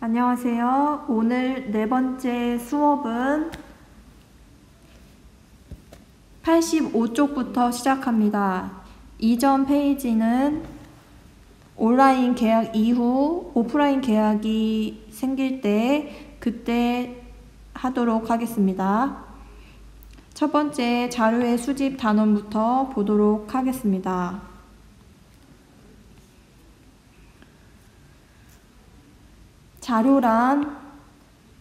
안녕하세요. 오늘 네 번째 수업은 85쪽부터 시작합니다. 이전 페이지는 온라인 계약 이후 오프라인 계약이 생길 때 그때 하도록 하겠습니다. 첫 번째 자료의 수집 단원부터 보도록 하겠습니다. 자료란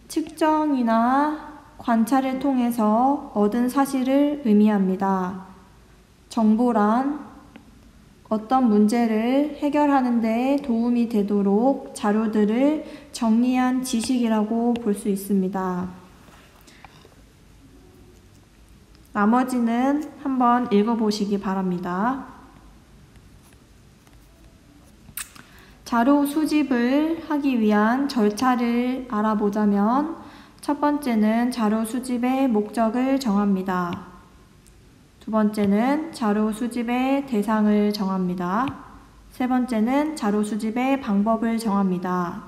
측정이나 관찰을 통해서 얻은 사실을 의미합니다. 정보란 어떤 문제를 해결하는 데 도움이 되도록 자료들을 정리한 지식이라고 볼 수 있습니다. 나머지는 한번 읽어보시기 바랍니다. 자료 수집을 하기 위한 절차를 알아보자면 첫 번째는 자료 수집의 목적을 정합니다. 두 번째는 자료 수집의 대상을 정합니다. 세 번째는 자료 수집의 방법을 정합니다.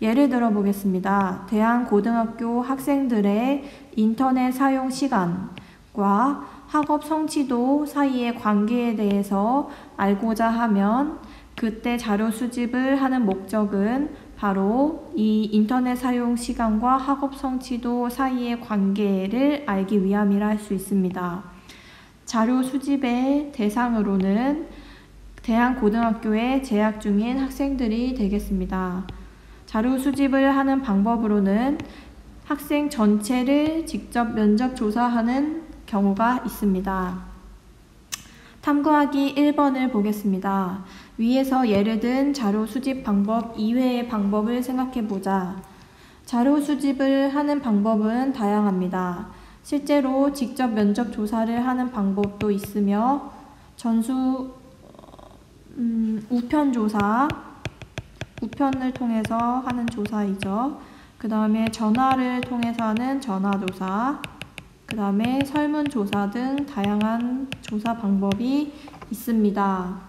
예를 들어 보겠습니다. 대한고등학교 학생들의 인터넷 사용 시간과 학업 성취도 사이의 관계에 대해서 알고자 하면 그때 자료 수집을 하는 목적은 바로 이 인터넷 사용 시간과 학업 성취도 사이의 관계를 알기 위함이라 할 수 있습니다. 자료 수집의 대상으로는 대한고등학교에 재학 중인 학생들이 되겠습니다. 자료 수집을 하는 방법으로는 학생 전체를 직접 면접 조사하는 경우가 있습니다. 탐구하기 1번을 보겠습니다. 위에서 예를 든 자료 수집 방법 이외의 방법을 생각해보자. 자료 수집을 하는 방법은 다양합니다. 실제로 직접 면접 조사를 하는 방법도 있으며 우편 조사, 우편을 통해서 하는 조사이죠. 그 다음에 전화를 통해서 하는 전화조사, 그 다음에 설문조사 등 다양한 조사 방법이 있습니다.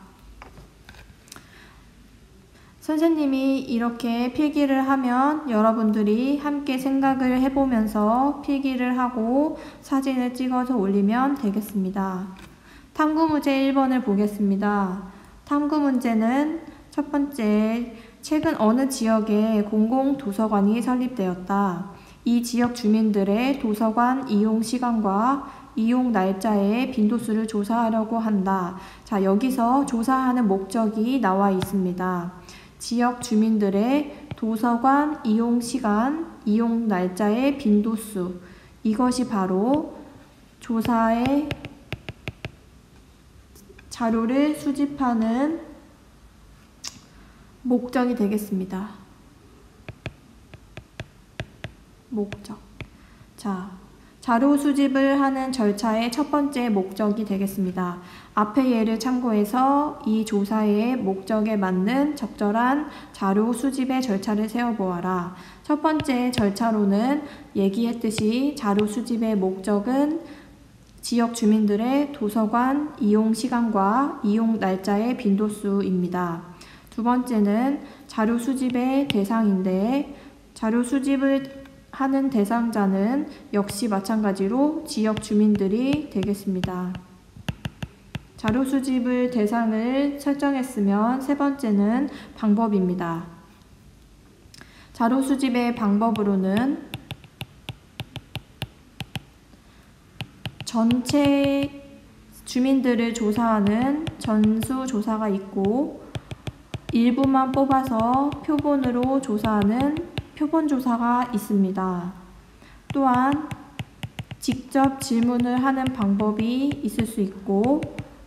선생님이 이렇게 필기를 하면 여러분들이 함께 생각을 해보면서 필기를 하고 사진을 찍어서 올리면 되겠습니다. 탐구 문제 1번을 보겠습니다. 탐구 문제는 첫 번째, 최근 어느 지역에 공공도서관이 설립되었다. 이 지역 주민들의 도서관 이용 시간과 이용 날짜의 빈도수를 조사하려고 한다. 자, 여기서 조사하는 목적이 나와 있습니다. 지역 주민들의 도서관 이용 시간, 이용 날짜의 빈도수, 이것이 바로 조사의 자료를 수집하는 목적이 되겠습니다. 목적. 자, 자료 수집을 하는 절차의 첫 번째 목적이 되겠습니다. 앞의 예를 참고해서 이 조사의 목적에 맞는 적절한 자료 수집의 절차를 세워보아라. 첫 번째 절차로는 얘기했듯이 자료 수집의 목적은 지역 주민들의 도서관 이용 시간과 이용 날짜의 빈도수입니다. 두 번째는 자료 수집의 대상인데 자료 수집을 하는 대상자는 역시 마찬가지로 지역 주민들이 되겠습니다. 자료 수집을 대상을 설정했으면 세 번째는 방법입니다. 자료 수집의 방법으로는 전체 주민들을 조사하는 전수조사가 있고 일부만 뽑아서 표본으로 조사하는 표본조사가 있습니다. 또한 직접 질문을 하는 방법이 있을 수 있고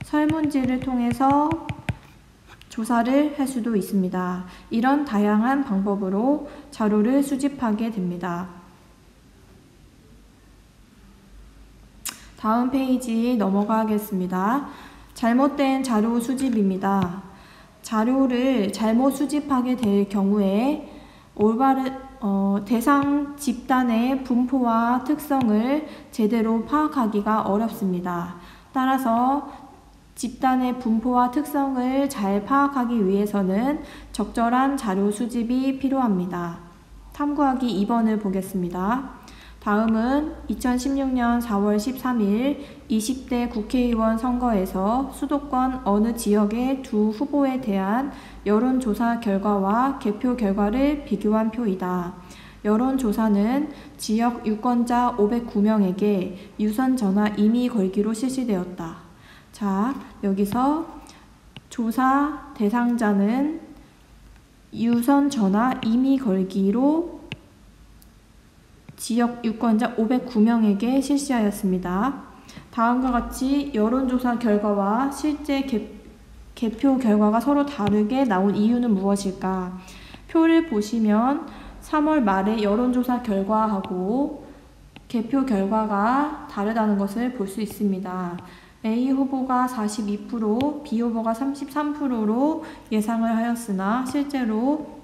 설문지를 통해서 조사를 할 수도 있습니다. 이런 다양한 방법으로 자료를 수집하게 됩니다. 다음 페이지 넘어가겠습니다. 잘못된 자료 수집입니다. 자료를 잘못 수집하게 될 경우에 대상 집단의 분포와 특성을 제대로 파악하기가 어렵습니다. 따라서 집단의 분포와 특성을 잘 파악하기 위해서는 적절한 자료 수집이 필요합니다. 탐구하기 2번을 보겠습니다. 다음은 2016년 4월 13일 20대 국회의원 선거에서 수도권 어느 지역의 두 후보에 대한 여론조사 결과와 개표 결과를 비교한 표이다. 여론조사는 지역 유권자 509명에게 유선전화 임의 걸기로 실시되었다. 자, 여기서 조사 대상자는 유선전화 임의 걸기로 지역 유권자 509명에게 실시하였습니다. 다음과 같이 여론조사 결과와 실제 개표 결과가 서로 다르게 나온 이유는 무엇일까? 표를 보시면 3월 말에 여론조사 결과하고 개표 결과가 다르다는 것을 볼 수 있습니다. A 후보가 42%, B 후보가 33%로 예상을 하였으나 실제로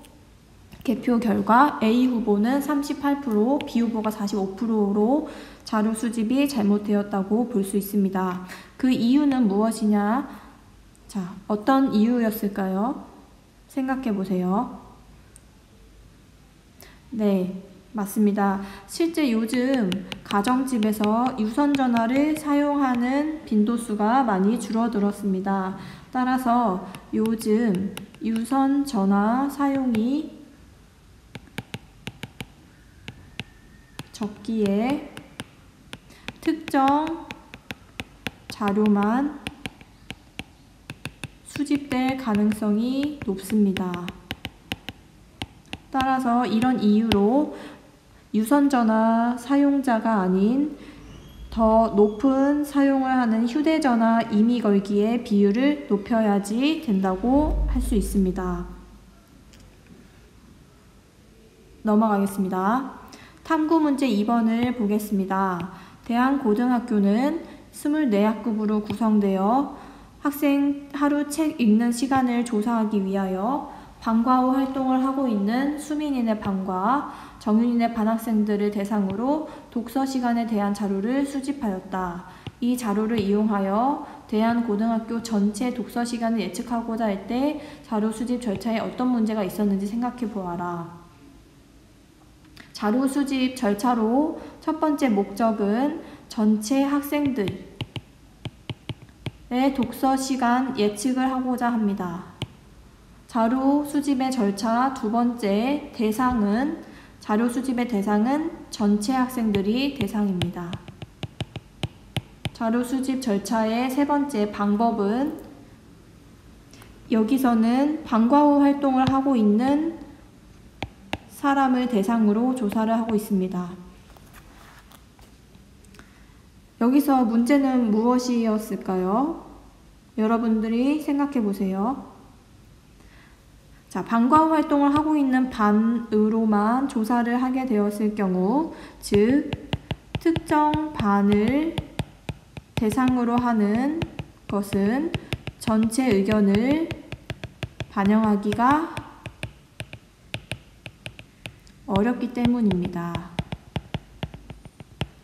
개표 결과 A 후보는 38%, B 후보가 45%로 자료 수집이 잘못되었다고 볼 수 있습니다. 그 이유는 무엇이냐? 자, 어떤 이유였을까요? 생각해 보세요. 네, 맞습니다. 실제 요즘 가정집에서 유선전화를 사용하는 빈도수가 많이 줄어들었습니다. 따라서 요즘 유선전화 사용이 적기에 특정 자료만 수집될 가능성이 높습니다. 따라서 이런 이유로 유선전화 사용자가 아닌 더 높은 사용을 하는 휴대전화 임의 걸기의 비율을 높여야지 된다고 할 수 있습니다. 넘어가겠습니다. 탐구 문제 2번을 보겠습니다. 대한고등학교는 24학급으로 구성되어 학생 하루 책 읽는 시간을 조사하기 위하여 방과 후 활동을 하고 있는 수민인의 반과 정윤인의 반 학생들을 대상으로 독서 시간에 대한 자료를 수집하였다. 이 자료를 이용하여 대한고등학교 전체 독서 시간을 예측하고자 할 때 자료 수집 절차에 어떤 문제가 있었는지 생각해 보아라. 자료 수집 절차로 첫 번째 목적은 전체 학생들의 독서 시간 예측을 하고자 합니다. 자료 수집의 절차 두 번째 자료 수집의 대상은 전체 학생들이 대상입니다. 자료 수집 절차의 세 번째 방법은 여기서는 방과 후 활동을 하고 있는 사람을 대상으로 조사를 하고 있습니다. 여기서 문제는 무엇이었을까요? 여러분들이 생각해 보세요. 자, 방과 후 활동을 하고 있는 반으로만 조사를 하게 되었을 경우, 즉 특정 반을 대상으로 하는 것은 전체 의견을 반영하기가 어렵기 때문입니다.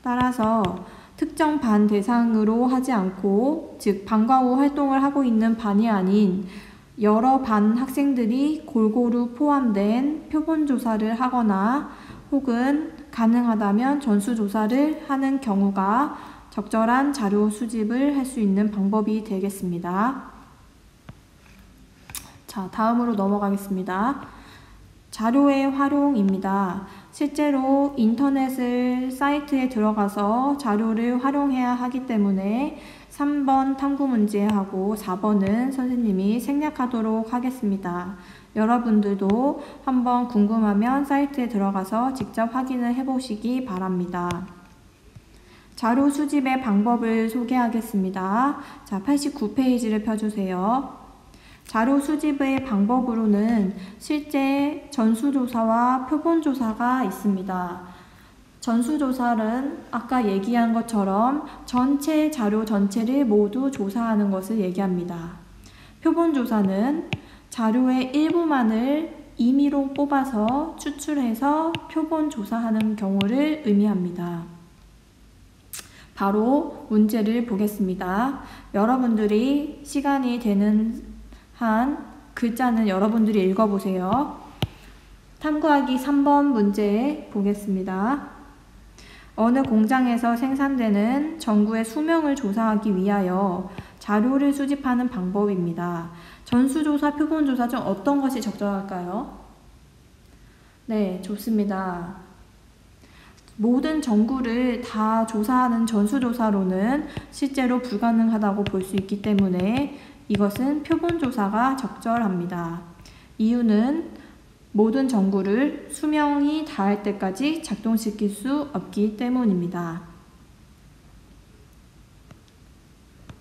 따라서 특정 반 대상으로 하지 않고, 즉 방과 후 활동을 하고 있는 반이 아닌 여러 반 학생들이 골고루 포함된 표본조사를 하거나 혹은 가능하다면 전수조사를 하는 경우가 적절한 자료 수집을 할 수 있는 방법이 되겠습니다. 자, 다음으로 넘어가겠습니다. 자료의 활용입니다. 실제로 인터넷을 사이트에 들어가서 자료를 활용해야 하기 때문에 3번 탐구 문제하고 4번은 선생님이 생략하도록 하겠습니다. 여러분들도 한번 궁금하면 사이트에 들어가서 직접 확인을 해보시기 바랍니다. 자료 수집의 방법을 소개하겠습니다. 자, 89페이지를 펴주세요. 자료 수집의 방법으로는 실제 전수조사와 표본조사가 있습니다. 전수조사는 아까 얘기한 것처럼 전체 자료 전체를 모두 조사하는 것을 얘기합니다. 표본조사는 자료의 일부만을 임의로 뽑아서 추출해서 표본조사하는 경우를 의미합니다. 바로 문제를 보겠습니다. 여러분들이 시간이 되는 한 글자는 여러분들이 읽어보세요. 탐구하기 3번 문제 보겠습니다. 어느 공장에서 생산되는 전구의 수명을 조사하기 위하여 자료를 수집하는 방법입니다. 전수조사, 표본조사 중 어떤 것이 적절할까요? 네, 좋습니다. 모든 전구를 다 조사하는 전수조사로는 실제로 불가능하다고 볼 수 있기 때문에 이것은 표본조사가 적절합니다. 이유는 모든 전구를 수명이 닿을 때까지 작동시킬 수 없기 때문입니다.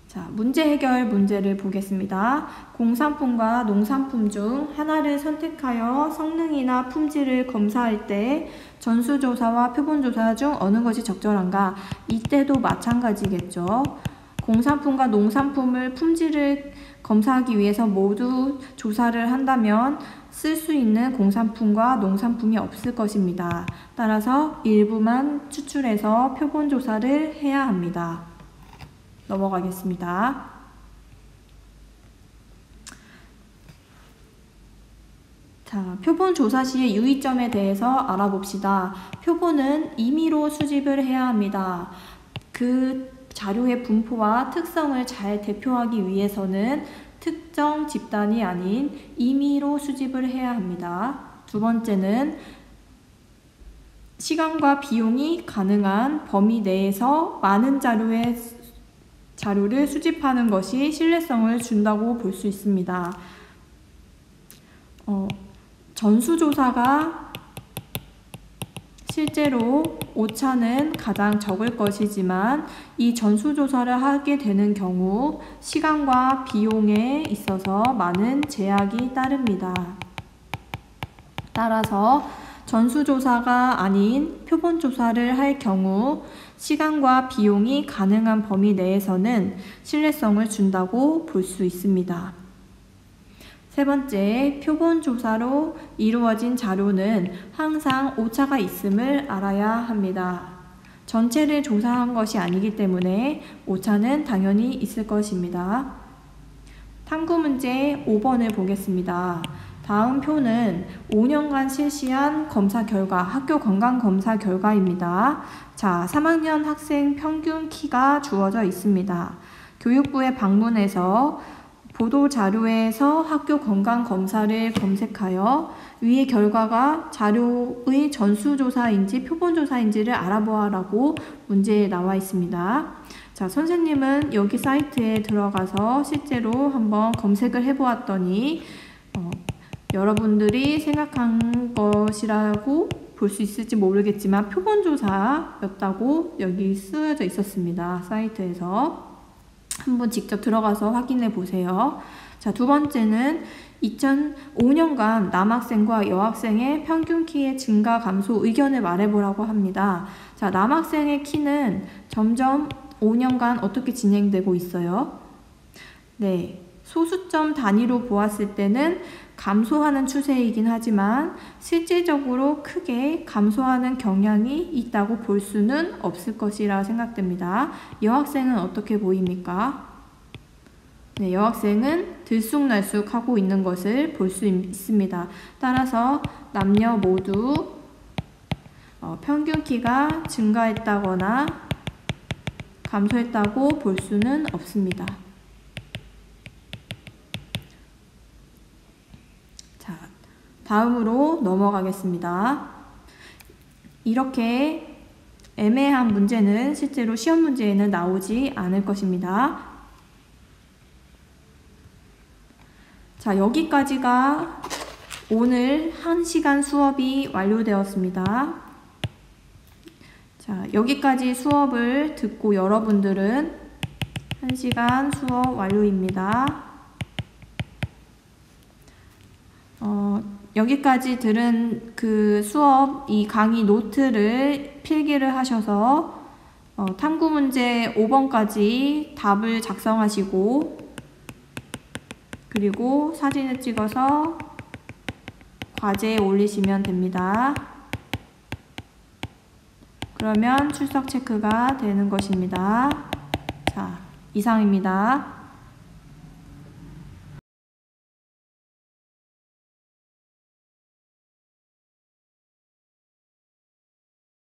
자, 문제 해결 문제를 보겠습니다. 공산품과 농산품 중 하나를 선택하여 성능이나 품질을 검사할 때 전수조사와 표본조사 중 어느 것이 적절한가? 이때도 마찬가지겠죠. 공산품과 농산품을 품질을 검사하기 위해서 모두 조사를 한다면 쓸 수 있는 공산품과 농산품이 없을 것입니다. 따라서 일부만 추출해서 표본조사를 해야 합니다. 넘어가겠습니다. 자, 표본 조사 시의 유의점에 대해서 알아봅시다. 표본은 임의로 수집을 해야 합니다. 그 자료의 분포와 특성을 잘 대표하기 위해서는 특정 집단이 아닌 임의로 수집을 해야 합니다. 두 번째는 시간과 비용이 가능한 범위 내에서 많은 자료를 수집하는 것이 신뢰성을 준다고 볼 수 있습니다. 전수조사가 실제로 오차는 가장 적을 것이지만 이 전수조사를 하게 되는 경우 시간과 비용에 있어서 많은 제약이 따릅니다. 따라서 전수조사가 아닌 표본조사를 할 경우 시간과 비용이 가능한 범위 내에서는 신뢰성을 준다고 볼 수 있습니다. 세 번째, 표본조사로 이루어진 자료는 항상 오차가 있음을 알아야 합니다. 전체를 조사한 것이 아니기 때문에 오차는 당연히 있을 것입니다. 탐구 문제 5번을 보겠습니다. 다음 표는 5년간 실시한 검사 결과, 학교 건강 검사 결과입니다. 자, 3학년 학생 평균 키가 주어져 있습니다. 교육부에 방문해서 보도 자료에서 학교 건강 검사를 검색하여 위의 결과가 자료의 전수조사인지 표본조사인지를 알아보아라고 문제에 나와 있습니다. 자, 선생님은 여기 사이트에 들어가서 실제로 한번 검색을 해보았더니 여러분들이 생각한 것이라고 볼 수 있을지 모르겠지만 표본조사였다고 여기 쓰여져 있었습니다. 사이트에서. 한번 직접 들어가서 확인해 보세요. 자, 두 번째는 2005년간 남학생과 여학생의 평균 키의 증가 감소 의견을 말해보라고 합니다. 자, 남학생의 키는 점점 5년간 어떻게 진행되고 있어요? 네, 소수점 단위로 보았을 때는 감소하는 추세이긴 하지만 실질적으로 크게 감소하는 경향이 있다고 볼 수는 없을 것이라 생각됩니다. 여학생은 어떻게 보입니까? 네, 여학생은 들쑥날쑥하고 있는 것을 볼 수 있습니다. 따라서 남녀 모두 평균 키가 증가했다거나 감소했다고 볼 수는 없습니다. 다음으로 넘어가겠습니다. 이렇게 애매한 문제는 실제로 시험 문제에는 나오지 않을 것입니다. 자, 여기까지가 오늘 1시간 수업이 완료되었습니다. 자, 여기까지 수업을 듣고 여러분들은 1시간 수업 완료입니다. 여기까지 들은 그 수업, 이 강의 노트를 필기를 하셔서 탐구 문제 5번까지 답을 작성하시고 그리고 사진을 찍어서 과제에 올리시면 됩니다. 그러면 출석 체크가 되는 것입니다. 자, 이상입니다.